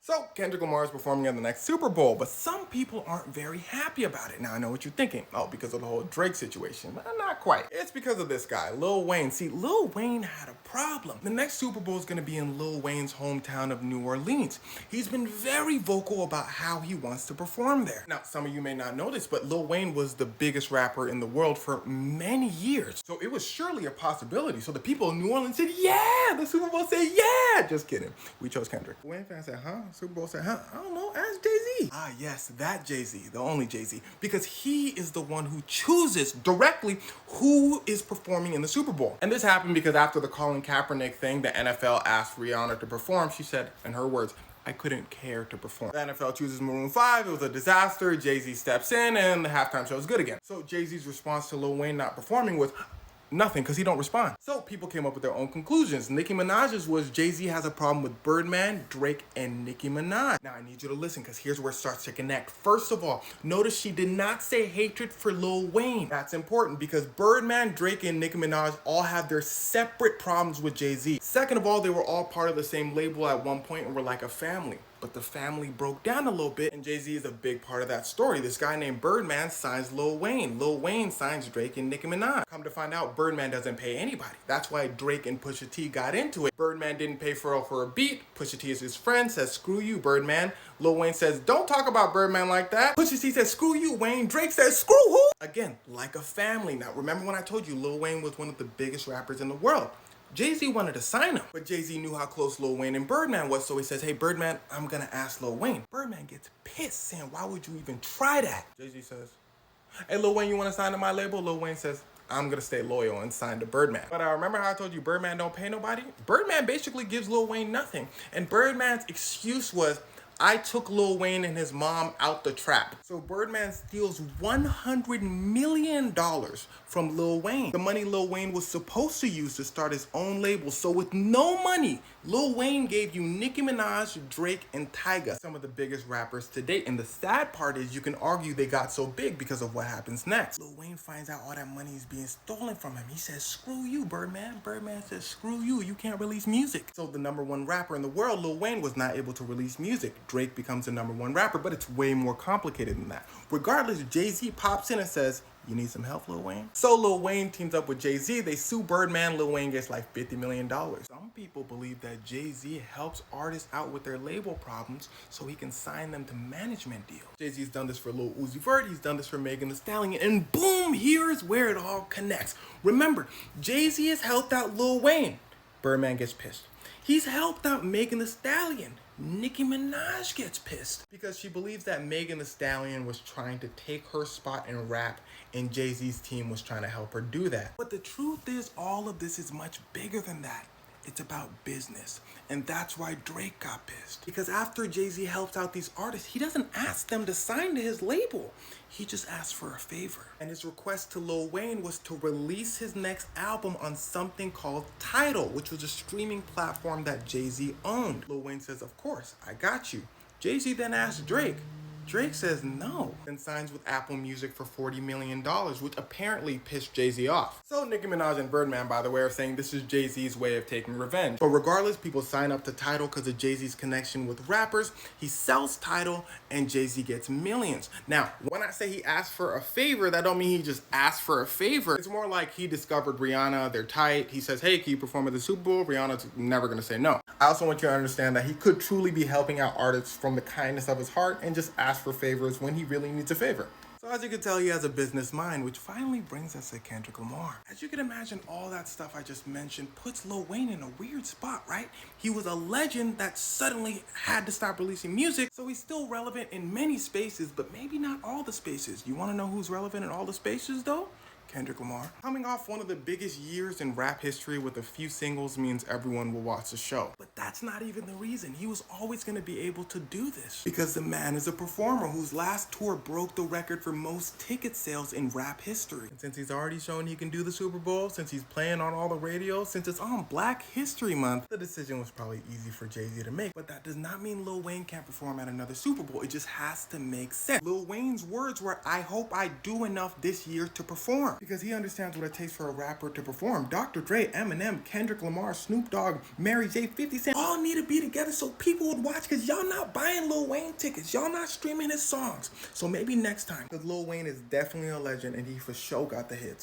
So, Kendrick Lamar is performing at the next Super Bowl, but some people aren't very happy about it. Now, I know what you're thinking. Oh, because of the whole Drake situation. Well, not quite. It's because of this guy, Lil Wayne. See, Lil Wayne had a problem. The next Super Bowl is going to be in Lil Wayne's hometown of New Orleans. He's been very vocal about how he wants to perform there. Now, some of you may not know this, but Lil Wayne was the biggest rapper in the world for many years. So it was surely a possibility. So the people in New Orleans said, yeah! The Super Bowl said, yeah! Just kidding. We chose Kendrick. Wayne fans said, huh? Super Bowl said, huh? I don't know, ask Jay-Z. Ah, yes, that Jay-Z, the only Jay-Z, because he is the one who chooses directly who is performing in the Super Bowl. And this happened because after the Colin Kaepernick thing, the NFL asked Rihanna to perform. She said, in her words, I couldn't care to perform. The NFL chooses Maroon 5, it was a disaster, Jay-Z steps in, and the halftime show is good again. So Jay-Z's response to Lil Wayne not performing was, nothing, because he don't respond. So people came up with their own conclusions. Nicki Minaj's was Jay-Z has a problem with Birdman, Drake, and Nicki Minaj. Now I need you to listen, because here's where it starts to connect. First of all, notice she did not say hatred for Lil Wayne. That's important because Birdman, Drake, and Nicki Minaj all have their separate problems with Jay-Z. Second of all, they were all part of the same label at one point and were like a family. But the family broke down a little bit, and Jay-Z is a big part of that story. This guy named Birdman signs Lil Wayne. Lil Wayne signs Drake and Nicki Minaj. Come to find out, Birdman doesn't pay anybody. That's why Drake and Pusha T got into it. Birdman didn't pay for a beat. Pusha T is his friend, says, screw you, Birdman. Lil Wayne says, don't talk about Birdman like that. Pusha T says, screw you, Wayne. Drake says, screw who? Again, like a family. Now, remember when I told you Lil Wayne was one of the biggest rappers in the world? Jay-Z wanted to sign him, but Jay-Z knew how close Lil Wayne and Birdman was, so he says, hey, Birdman, I'm gonna ask Lil Wayne. Birdman gets pissed, saying, why would you even try that? Jay-Z says, hey, Lil Wayne, you wanna sign to my label? Lil Wayne says, I'm gonna stay loyal and sign to Birdman. But I remember how I told you Birdman don't pay nobody? Birdman basically gives Lil Wayne nothing, and Birdman's excuse was, I took Lil Wayne and his mom out the trap. So Birdman steals $100 million from Lil Wayne. The money Lil Wayne was supposed to use to start his own label. So with no money, Lil Wayne gave you Nicki Minaj, Drake, and Tyga, some of the biggest rappers to date. And the sad part is you can argue they got so big because of what happens next. Lil Wayne finds out all that money is being stolen from him. He says, screw you, Birdman. Birdman says, screw you. You can't release music. So the #1 rapper in the world, Lil Wayne, was not able to release music. Drake becomes the #1 rapper, but it's way more complicated than that. Regardless, Jay-Z pops in and says, you need some help, Lil Wayne? So Lil Wayne teams up with Jay-Z. They sue Birdman. Lil Wayne gets like $50 million. Some people believe that Jay-Z helps artists out with their label problems so he can sign them to management deals. Jay-Z's done this for Lil Uzi Vert. He's done this for Megan Thee Stallion. And boom, here's where it all connects. Remember, Jay-Z has helped out Lil Wayne. Birdman gets pissed. He's helped out Megan Thee Stallion. Nicki Minaj gets pissed because she believes that Megan Thee Stallion was trying to take her spot in rap and Jay-Z's team was trying to help her do that. But the truth is, all of this is much bigger than that. It's about business. And that's why Drake got pissed. Because after Jay-Z helps out these artists, he doesn't ask them to sign to his label. He just asks for a favor. And his request to Lil Wayne was to release his next album on something called Tidal, which was a streaming platform that Jay-Z owned. Lil Wayne says, of course, I got you. Jay-Z then asks Drake. Drake says no, then signs with Apple Music for $40 million, which apparently pissed Jay-Z off. So Nicki Minaj and Birdman, by the way, are saying this is Jay-Z's way of taking revenge. But regardless, people sign up to Tidal because of Jay-Z's connection with rappers. He sells Tidal and Jay-Z gets millions. Now, when I say he asked for a favor, that don't mean he just asked for a favor. It's more like he discovered Rihanna, they're tight. He says, hey, can you perform at the Super Bowl? Rihanna's never gonna say no. I also want you to understand that he could truly be helping out artists from the kindness of his heart and just ask for favors when he really needs a favor. So as you can tell, he has a business mind, which finally brings us to Kendrick Lamar. As you can imagine, all that stuff I just mentioned puts Lil Wayne in a weird spot, right? He was a legend that suddenly had to stop releasing music, so he's still relevant in many spaces, but maybe not all the spaces. You want to know who's relevant in all the spaces, though? Kendrick Lamar. Coming off one of the biggest years in rap history with a few singles means everyone will watch the show. But that's not even the reason. He was always going to be able to do this because the man is a performer whose last tour broke the record for most ticket sales in rap history. And since he's already shown he can do the Super Bowl, since he's playing on all the radios, since it's on Black History Month, the decision was probably easy for Jay-Z to make. But that does not mean Lil Wayne can't perform at another Super Bowl. It just has to make sense. Lil Wayne's words were, I hope I do enough this year to perform. because he understands what it takes for a rapper to perform. Dr. Dre, Eminem, Kendrick Lamar, Snoop Dogg, Mary J, 50 Cent all need to be together so people would watch, because y'all not buying Lil Wayne tickets. Y'all not streaming his songs. So maybe next time, because Lil Wayne is definitely a legend and he for sure got the hits.